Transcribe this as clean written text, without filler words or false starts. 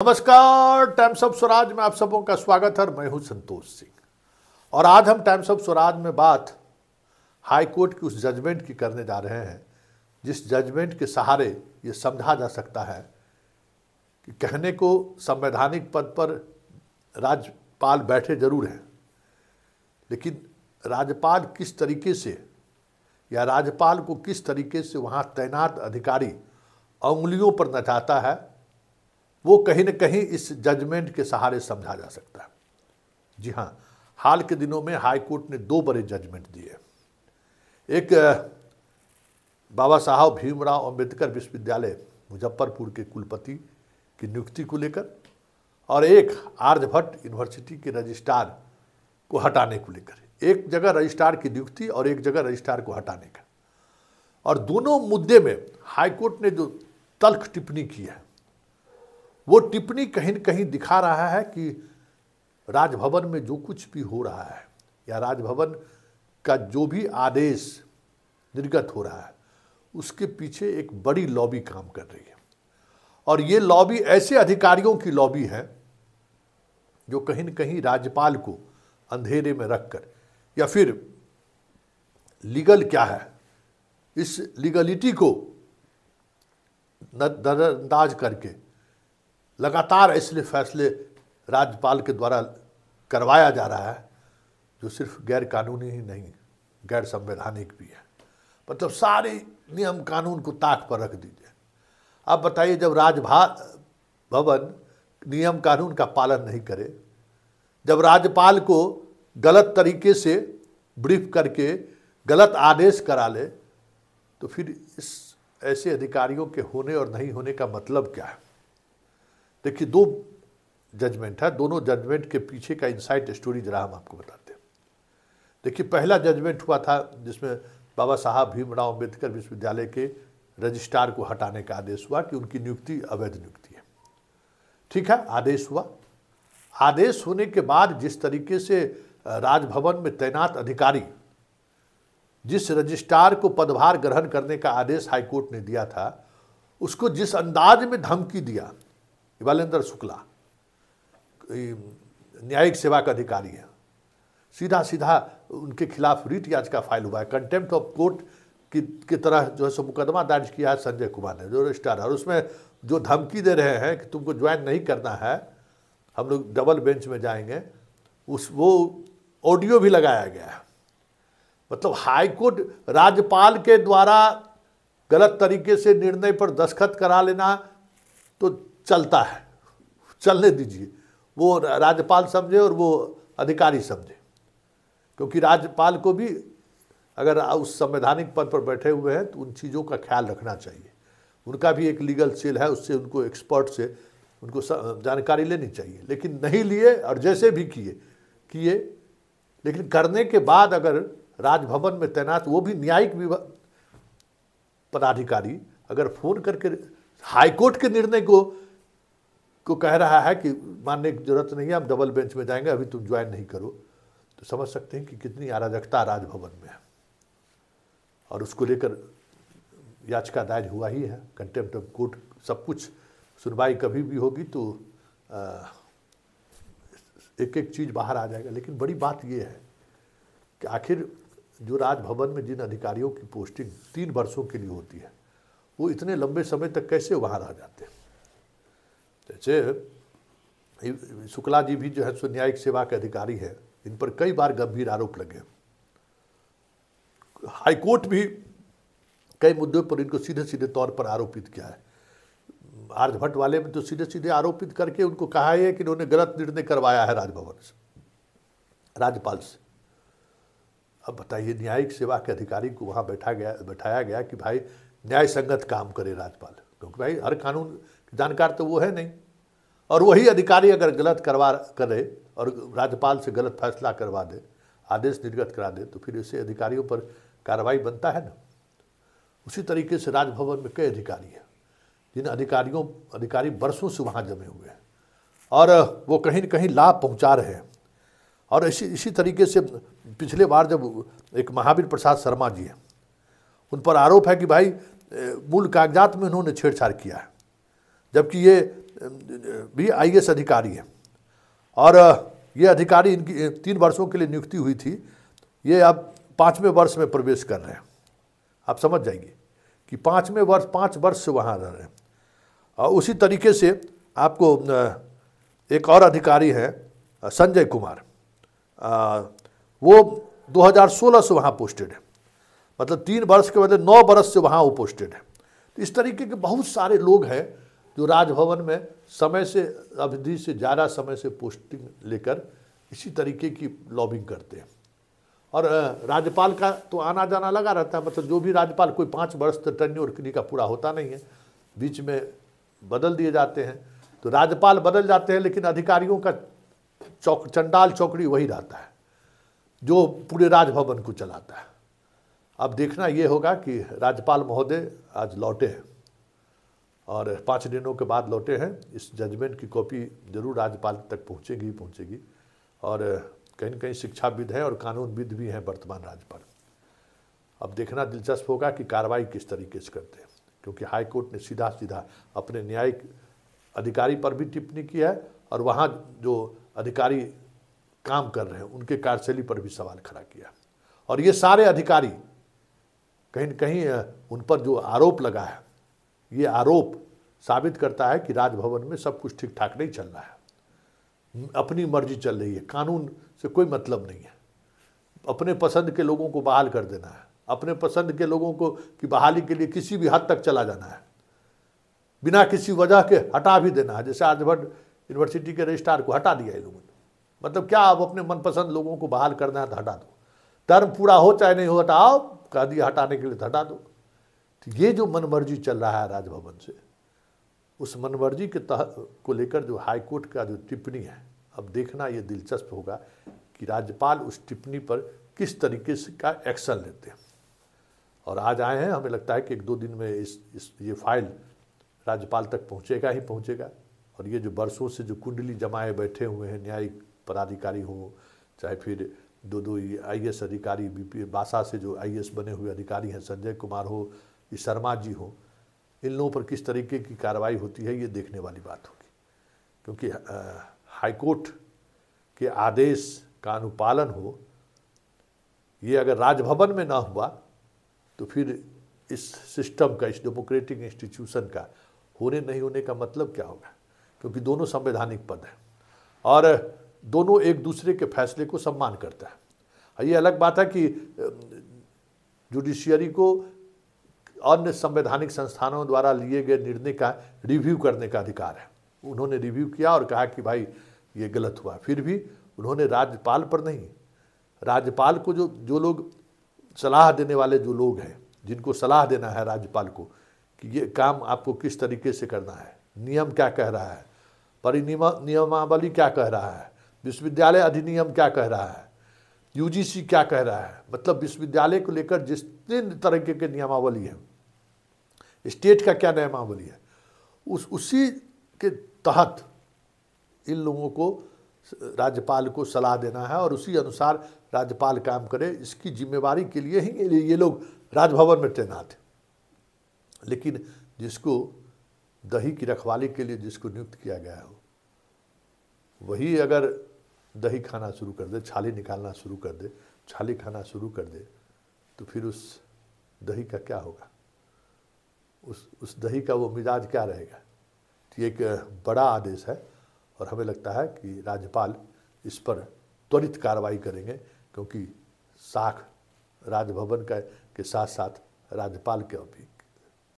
नमस्कार, times of Swaraj में आप सबों का स्वागत है। मैं हूं संतोष सिंह और आज हम टाइम्स ऑफ स्वराज में बात हाई कोर्ट की उस जजमेंट की करने जा रहे हैं जिस जजमेंट के सहारे ये समझा जा सकता है कि कहने को संवैधानिक पद पर राज्यपाल बैठे जरूर हैं, लेकिन राज्यपाल किस तरीके से या राज्यपाल को किस तरीके से वहाँ तैनात अधिकारी उंगलियों पर नचाता है वो कहीं न कहीं इस जजमेंट के सहारे समझा जा सकता है। जी हाँ, हाल के दिनों में हाई कोर्ट ने दो बड़े जजमेंट दिए। एक बाबा साहब भीमराव अंबेडकर विश्वविद्यालय मुजफ्फरपुर के कुलपति की नियुक्ति को लेकर और एक आर्यभट्ट यूनिवर्सिटी के रजिस्ट्रार को हटाने को लेकर। एक जगह रजिस्ट्रार की नियुक्ति और एक जगह रजिस्ट्रार को हटाने का। और दोनों मुद्दे में हाई कोर्ट ने जो तल्ख टिप्पणी की है वो टिप्पणी कहीं न कहीं दिखा रहा है कि राजभवन में जो कुछ भी हो रहा है या राजभवन का जो भी आदेश निर्गत हो रहा है उसके पीछे एक बड़ी लॉबी काम कर रही है। और ये लॉबी ऐसे अधिकारियों की लॉबी है जो कहीं न कहीं राज्यपाल को अंधेरे में रखकर या फिर लीगल क्या है इस लीगलिटी को नजरअंदाज करके लगातार ऐसे फैसले राज्यपाल के द्वारा करवाया जा रहा है जो सिर्फ गैर कानूनी ही नहीं गैर संवैधानिक भी है। मतलब सारे नियम कानून को ताक पर रख दीजिए। अब बताइए, जब राजभवन नियम कानून का पालन नहीं करे, जब राज्यपाल को गलत तरीके से ब्रीफ करके गलत आदेश करा ले, तो फिर इस ऐसे अधिकारियों के होने और नहीं होने का मतलब क्या है। देखिए, दो जजमेंट है, दोनों जजमेंट के पीछे का इनसाइट स्टोरी जरा हम आपको बताते हैं। देखिए, पहला जजमेंट हुआ था जिसमें बाबा साहब भीमराव अंबेडकर विश्वविद्यालय के रजिस्ट्रार को हटाने का आदेश हुआ कि उनकी नियुक्ति अवैध नियुक्ति है। ठीक है, आदेश हुआ। आदेश होने के बाद जिस तरीके से राजभवन में तैनात अधिकारी जिस रजिस्ट्रार को पदभार ग्रहण करने का आदेश हाईकोर्ट ने दिया था उसको जिस अंदाज में धमकी दिया, इवालेंद्र शुक्ला न्यायिक सेवा का अधिकारी है, सीधा सीधा उनके खिलाफ रिट याचिका फाइल हुआ है। कंटेम्प्ट ऑफ कोर्ट की तरह जो है सो मुकदमा दर्ज किया है संजय कुमार ने जो रजिस्ट्रार है, और उसमें जो धमकी दे रहे हैं कि तुमको ज्वाइन नहीं करना है, हम लोग डबल बेंच में जाएंगे, वो ऑडियो भी लगाया गया है। मतलब हाईकोर्ट राज्यपाल के द्वारा गलत तरीके से निर्णय पर दस्तखत करा लेना तो चलता है, चलने दीजिए, वो राज्यपाल समझे और वो अधिकारी समझे, क्योंकि राज्यपाल को भी अगर उस संवैधानिक पद पर बैठे हुए हैं तो उन चीज़ों का ख्याल रखना चाहिए। उनका भी एक लीगल सेल है, उससे उनको एक्सपर्ट से उनको जानकारी लेनी चाहिए, लेकिन नहीं लिए और जैसे भी किए लेकिन करने के बाद अगर राजभवन में तैनात वो भी न्यायिक पदाधिकारी अगर फ़ोन करके हाईकोर्ट के निर्णय को कह रहा है कि मानने की जरूरत नहीं है, हम डबल बेंच में जाएंगे, अभी तुम ज्वाइन नहीं करो, तो समझ सकते हैं कि कितनी अराजकता राजभवन में है। और उसको लेकर याचिका दायर हुआ ही है, कंटेम्प्ट ऑफ कोर्ट, सब कुछ सुनवाई कभी भी होगी तो एक एक चीज़ बाहर आ जाएगा। लेकिन बड़ी बात ये है कि आखिर जो राजभवन में जिन अधिकारियों की पोस्टिंग 3 वर्षों के लिए होती है वो इतने लंबे समय तक कैसे वहाँ रह जाते हैं। जैसे शुक्ला जी भी जो है सो न्यायिक सेवा के अधिकारी हैं, इन पर कई बार गंभीर आरोप लगे। हाईकोर्ट भी कई मुद्दों पर इनको सीधे सीधे तौर पर आरोपित किया है। आर्यभट्ट वाले में तो सीधे सीधे आरोपित करके उनको कहा है कि इन्होंने गलत निर्णय करवाया है राजभवन से, राज्यपाल से। अब बताइए, न्यायिक सेवा के अधिकारी को वहाँ बैठाया गया कि भाई न्याय संगत काम करे राज्यपाल, क्योंकि भाई हर कानून जानकार तो वो है नहीं, और वही अधिकारी अगर गलत करे और राज्यपाल से गलत फैसला करवा दे, आदेश निर्गत करा दे, तो फिर ऐसे अधिकारियों पर कार्रवाई बनता है ना। उसी तरीके से राजभवन में कई अधिकारी हैं जिन अधिकारी वर्षों से वहाँ जमे हुए हैं और वो कहीं न कहीं लाभ पहुँचा रहे हैं। और इसी तरीके से पिछले बार जब एक महावीर प्रसाद शर्मा जी हैं, उन पर आरोप है कि भाई मूल कागजात में उन्होंने छेड़छाड़ किया है, जबकि ये भी IAS अधिकारी हैं और ये अधिकारी इनकी 3 वर्षों के लिए नियुक्ति हुई थी, ये अब 5वें वर्ष में प्रवेश कर रहे हैं। आप समझ जाइए कि 5 वर्ष से वहाँ रह रहे हैं। और उसी तरीके से आपको एक और अधिकारी हैं संजय कुमार, वो 2016 से वहाँ पोस्टेड है, मतलब 3 वर्ष के बदले 9 वर्ष से वहाँ वो पोस्टेड है। तो इस तरीके के बहुत सारे लोग हैं जो राजभवन में समय से अवधि से ज़्यादा समय से पोस्टिंग लेकर इसी तरीके की लॉबिंग करते हैं। और राज्यपाल का तो आना जाना लगा रहता है, मतलब जो भी राज्यपाल, कोई 5 वर्ष तक टेन्योर किसी का पूरा होता नहीं है, बीच में बदल दिए जाते हैं। तो राज्यपाल बदल जाते हैं लेकिन अधिकारियों का चंडाल चौकड़ी वही रहता है जो पूरे राजभवन को चलाता है। अब देखना ये होगा कि राज्यपाल महोदय आज लौटे हैं और 5 दिनों के बाद लौटे हैं। इस जजमेंट की कॉपी जरूर राज्यपाल तक पहुँचेगी और कहीं न कहीं शिक्षाविद हैं और कानूनविद भी हैं वर्तमान राज्यपाल। अब देखना दिलचस्प होगा कि कार्रवाई किस तरीके से करते हैं, क्योंकि हाई कोर्ट ने सीधा सीधा अपने न्यायिक अधिकारी पर भी टिप्पणी की है और वहाँ जो अधिकारी काम कर रहे हैं उनके कार्यशैली पर भी सवाल खड़ा किया। और ये सारे अधिकारी कहीं न कहीं उन पर जो आरोप लगा है, ये आरोप साबित करता है कि राजभवन में सब कुछ ठीक ठाक नहीं चल रहा है, अपनी मर्जी चल रही है, कानून से कोई मतलब नहीं है, अपने पसंद के लोगों को बहाल कर देना है, अपने पसंद के लोगों को की बहाली के लिए किसी भी हद तक चला जाना है, बिना किसी वजह के हटा भी देना है। जैसे आर्यभट्ट यूनिवर्सिटी के रजिस्ट्रार को हटा दिया इन लोगों ने, मतलब क्या, आप अपने मनपसंद लोगों को बहाल करना है तो हटा दो, टर्म पूरा हो चाहे नहीं हो, हटाओ, कह दिया हटाने के लिए तो हटा दो। तो ये जो मनमर्जी चल रहा है राजभवन से, उस मनमर्जी के तहत को लेकर जो हाई कोर्ट का जो टिप्पणी है, अब देखना ये दिलचस्प होगा कि राज्यपाल उस टिप्पणी पर किस तरीके से का एक्शन लेते हैं। और आज आए हैं, हमें लगता है कि 1-2 दिन में ये फाइल राज्यपाल तक पहुंचेगा ही पहुंचेगा। और ये जो बरसों से जो कुंडली जमाए बैठे हुए हैं न्यायिक पदाधिकारी हो, चाहे फिर 2 IAS अधिकारी, BP बासा से जो IAS बने हुए अधिकारी हैं, संजय कुमार हो, ये शर्मा जी हो, इन लोगों पर किस तरीके की कार्रवाई होती है, ये देखने वाली बात होगी। क्योंकि हाईकोर्ट के आदेश का अनुपालन हो, ये अगर राजभवन में ना हुआ तो फिर इस सिस्टम का, इस डेमोक्रेटिक इंस्टीट्यूशन का होने नहीं होने का मतलब क्या होगा। क्योंकि दोनों संवैधानिक पद हैं और दोनों एक दूसरे के फैसले को सम्मान करता है। ये अलग बात है कि जुडिशियरी को अन्य संवैधानिक संस्थानों द्वारा लिए गए निर्णय का रिव्यू करने का अधिकार है। उन्होंने रिव्यू किया और कहा कि भाई ये गलत हुआ, फिर भी उन्होंने राज्यपाल पर नहीं, राज्यपाल को जो लोग सलाह देने वाले जो लोग हैं, जिनको सलाह देना है राज्यपाल को कि ये काम आपको किस तरीके से करना है, नियम क्या कह रहा है, नियमावली क्या कह रहा है, विश्वविद्यालय अधिनियम क्या कह रहा है, UGC क्या कह रहा है, मतलब विश्वविद्यालय को लेकर जितने तरीके के नियमावली है, स्टेट का क्या नियमावली है, उसी के तहत इन लोगों को राज्यपाल को सलाह देना है और उसी अनुसार राज्यपाल काम करे। इसकी जिम्मेवारी के लिए ही ये लोग राजभवन में तैनात हैं। लेकिन जिसको दही की रखवाली के लिए जिसको नियुक्त किया गया हो, वही अगर दही खाना शुरू कर दे, छाली निकालना शुरू कर दे, छाली खाना शुरू कर दे, तो फिर उस दही का क्या होगा, उस दही का वो मिजाज क्या रहेगा। तो एक बड़ा आदेश है और हमें लगता है कि राज्यपाल इस पर त्वरित कार्रवाई करेंगे, क्योंकि साख राजभवन के साथ साथ राज्यपाल के भी